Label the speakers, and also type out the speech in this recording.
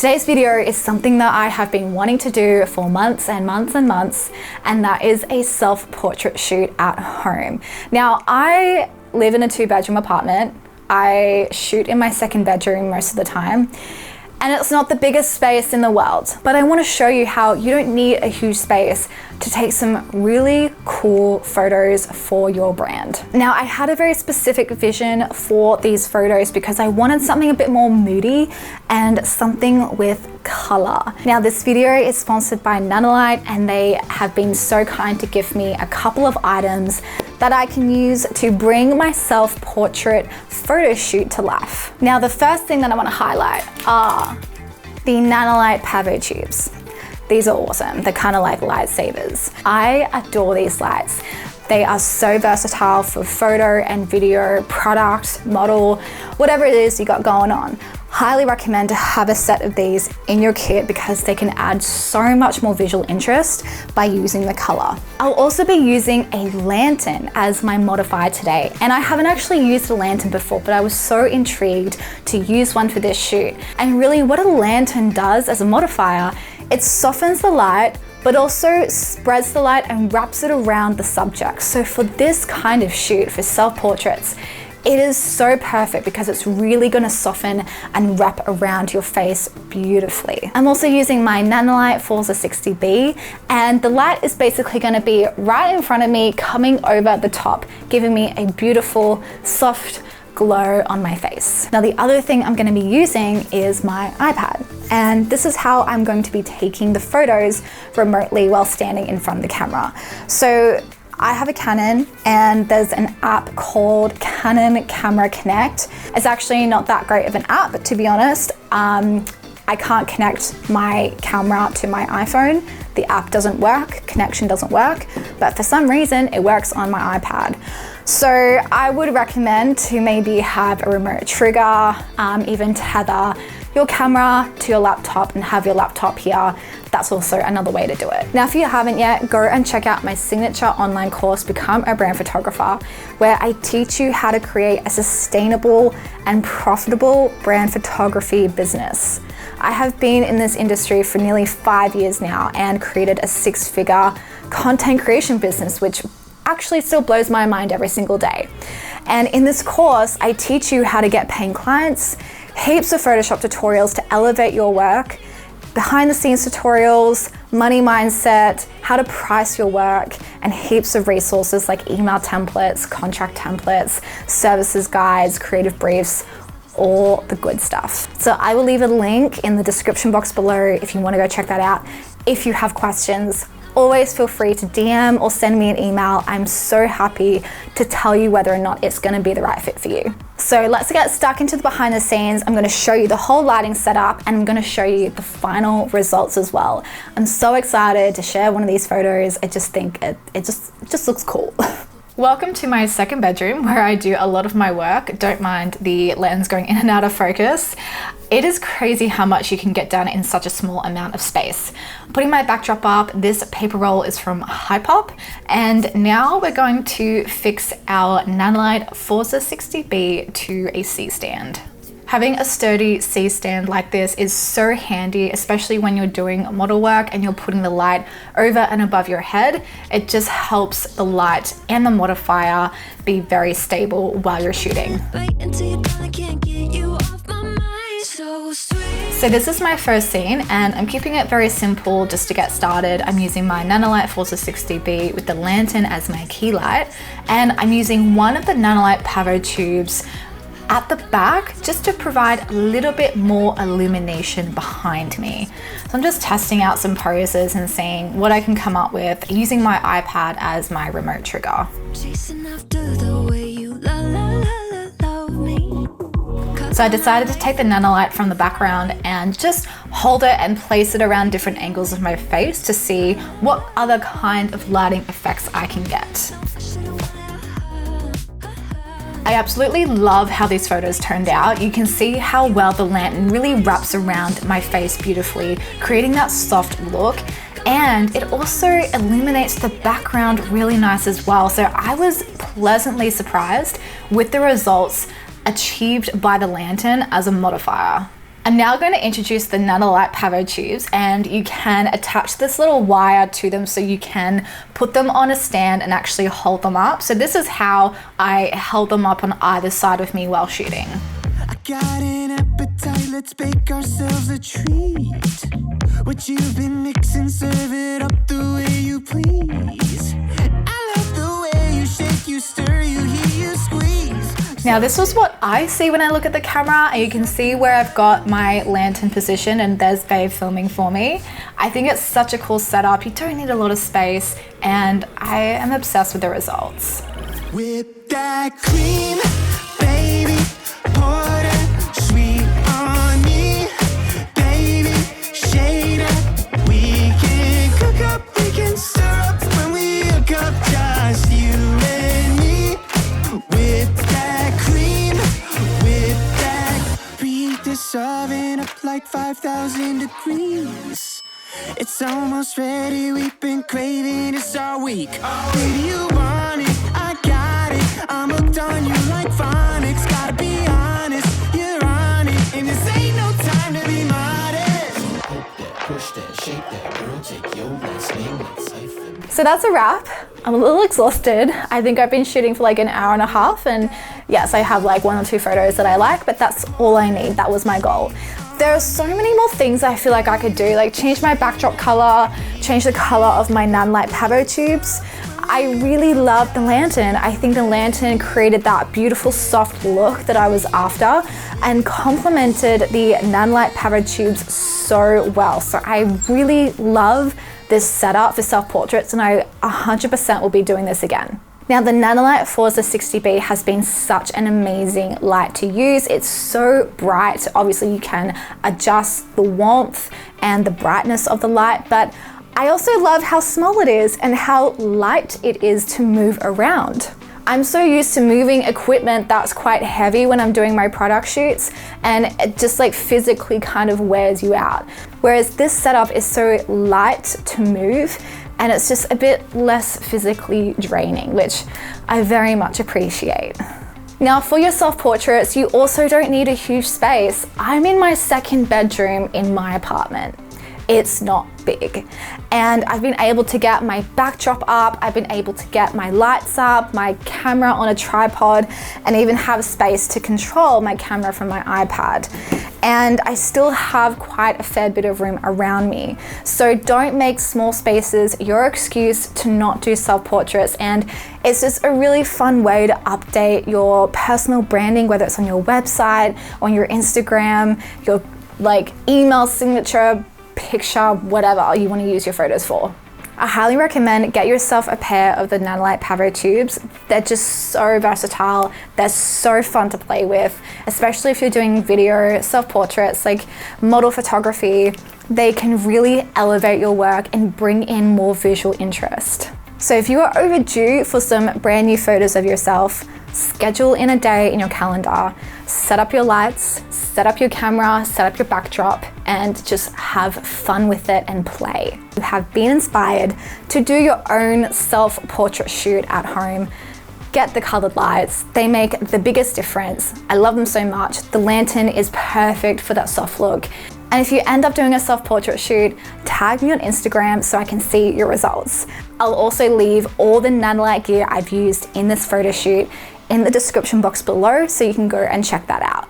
Speaker 1: Today's video is something that I have been wanting to do for months and months and months, and that is a self-portrait shoot at home. Now, I live in a 2-bedroom apartment. I shoot in my second bedroom most of the time, and it's not the biggest space in the world, but I want to show you how you don't need a huge space to take some really cool photos for your brand. Now, I had a very specific vision for these photos because I wanted something a bit more moody and something with color. Now, this video is sponsored by Nanlite, and they have been so kind to give me a couple of items that I can use to bring my self-portrait photo shoot to life. Now, the first thing that I want to highlight are the Nanlite Pavo tubes. These are awesome. They're kind of like lightsabers. I adore these lights. They are so versatile for photo and video, product, model, whatever it is you got going on. Highly recommend to have a set of these in your kit because they can add so much more visual interest by using the color. I'll also be using a lantern as my modifier today, and I haven't actually used a lantern before, but I was so intrigued to use one for this shoot. And really what a lantern does as a modifier, it softens the light, but also spreads the light and wraps it around the subject. So for this kind of shoot, for self-portraits, it is so perfect because it's really gonna soften and wrap around your face beautifully. I'm also using my Nanlite Forza 60B, and the light is basically gonna be right in front of me, coming over the top, giving me a beautiful, soft glow on my face. Now, the other thing I'm gonna be using is my iPad. And this is how I'm going to be taking the photos remotely while standing in front of the camera. So I have a Canon, and there's an app called Canon Camera Connect. It's actually not that great of an app, but to be honest, I can't connect my camera to my iPhone. The app doesn't work, connection doesn't work, but for some reason it works on my iPad. So I would recommend to maybe have a remote trigger, even tether your camera to your laptop and have your laptop here. That's also another way to do it. Now, if you haven't yet, go and check out my signature online course, Become a Brand Photographer, where I teach you how to create a sustainable and profitable brand photography business. I have been in this industry for nearly 5 years now and created a 6-figure content creation business, which actually still blows my mind every single day. And in this course, I teach you how to get paying clients, heaps of Photoshop tutorials to elevate your work, behind the scenes tutorials, money mindset, how to price your work, and heaps of resources like email templates, contract templates, services guides, creative briefs, all the good stuff. So I will leave a link in the description box below if you want to go check that out. If you have questions, always feel free to DM or send me an email. I'm so happy to tell you whether or not it's going to be the right fit for you. So let's get stuck into the behind the scenes. I'm going to show you the whole lighting setup, and I'm going to show you the final results as well. I'm so excited to share one of these photos. I just think it just looks cool. Welcome to my second bedroom where I do a lot of my work. Don't mind the lens going in and out of focus. It is crazy how much you can get done in such a small amount of space. Putting my backdrop up, this paper roll is from Hypop, and now we're going to fix our Nanlite Forza 60B to a C-stand. Having a sturdy C-stand like this is so handy, especially when you're doing model work and you're putting the light over and above your head. It just helps the light and the modifier be very stable while you're shooting. So this is my first scene, and I'm keeping it very simple just to get started. I'm using my Nanlite Forza 60B with the lantern as my key light, and I'm using one of the Nanlite Pavo tubes at the back just to provide a little bit more illumination behind me. So I'm just testing out some poses and seeing what I can come up with using my iPad as my remote trigger. So I decided to take the Nanlite from the background and just hold it and place it around different angles of my face to see what other kind of lighting effects I can get. I absolutely love how these photos turned out. You can see how well the lantern really wraps around my face beautifully, creating that soft look. And it also illuminates the background really nice as well. So I was pleasantly surprised with the results achieved by the lantern as a modifier. I'm now going to introduce the Nanlite Pavo tubes, and you can attach this little wire to them so you can put them on a stand and actually hold them up. So this is how I held them up on either side of me while shooting.
Speaker 2: I got an appetite, let's bake ourselves a treat. What you've been mixing, serve it up the way you please. I love the way you shake, you stir, you heat, you squeeze.
Speaker 1: Now this was what I see when I look at the camera, and you can see where I've got my lantern position, and there's Babe filming for me. I think it's such a cool setup. You don't need a lot of space, and I am obsessed with the results.
Speaker 2: With that cream, baby, pour that sweet on me, baby, shade up. We can cook up, we can stir up when we hook up, just you and me. With that cream, with that, preheat this oven up like 5,000 degrees. It's almost ready, we've been craving this all week. Baby, you want it, I got it. I'm hooked on you like phonics. Gotta be honest, you're on it, and this ain't no time to be modest. Poke that, push that, shake that, girl, take your last name, let's siphon.
Speaker 1: So that's a wrap. I'm a little exhausted. I think I've been shooting for like an hour and a half, and yes, I have like 1 or 2 photos that I like, but that's all I need. That was my goal. There are so many more things I feel like I could do, like change my backdrop color, change the color of my Nanlite Pavo tubes. I really love the lantern. I think the lantern created that beautiful soft look that I was after and complemented the Nanlite Pavo tubes so well. So I really love this setup for self-portraits, and I 100% will be doing this again. Now the Nanlite Forza 60B has been such an amazing light to use. It's so bright. Obviously you can adjust the warmth and the brightness of the light, but I also love how small it is and how light it is to move around. I'm so used to moving equipment that's quite heavy when I'm doing my product shoots, and it just like physically kind of wears you out. Whereas this setup is so light to move, and it's just a bit less physically draining, which I very much appreciate. Now for your self-portraits, you also don't need a huge space. I'm in my second bedroom in my apartment. It's not big. And I've been able to get my backdrop up, I've been able to get my lights up, my camera on a tripod, and even have space to control my camera from my iPad. And I still have quite a fair bit of room around me. So don't make small spaces your excuse to not do self-portraits. And it's just a really fun way to update your personal branding, whether it's on your website, on your Instagram, your like email signature, picture, whatever you want to use your photos for. I highly recommend get yourself a pair of the Nanlite Pavo tubes. They're just so versatile. They're so fun to play with, especially if you're doing video, self-portraits, like model photography. They can really elevate your work and bring in more visual interest. So if you are overdue for some brand new photos of yourself, schedule in a day in your calendar, set up your lights, set up your camera, set up your backdrop, and just have fun with it and play. You have been inspired to do your own self-portrait shoot at home. Get the colored lights. They make the biggest difference. I love them so much. The lantern is perfect for that soft look. And if you end up doing a self-portrait shoot, tag me on Instagram so I can see your results. I'll also leave all the Nanlite gear I've used in this photo shoot in the description box below so you can go and check that out.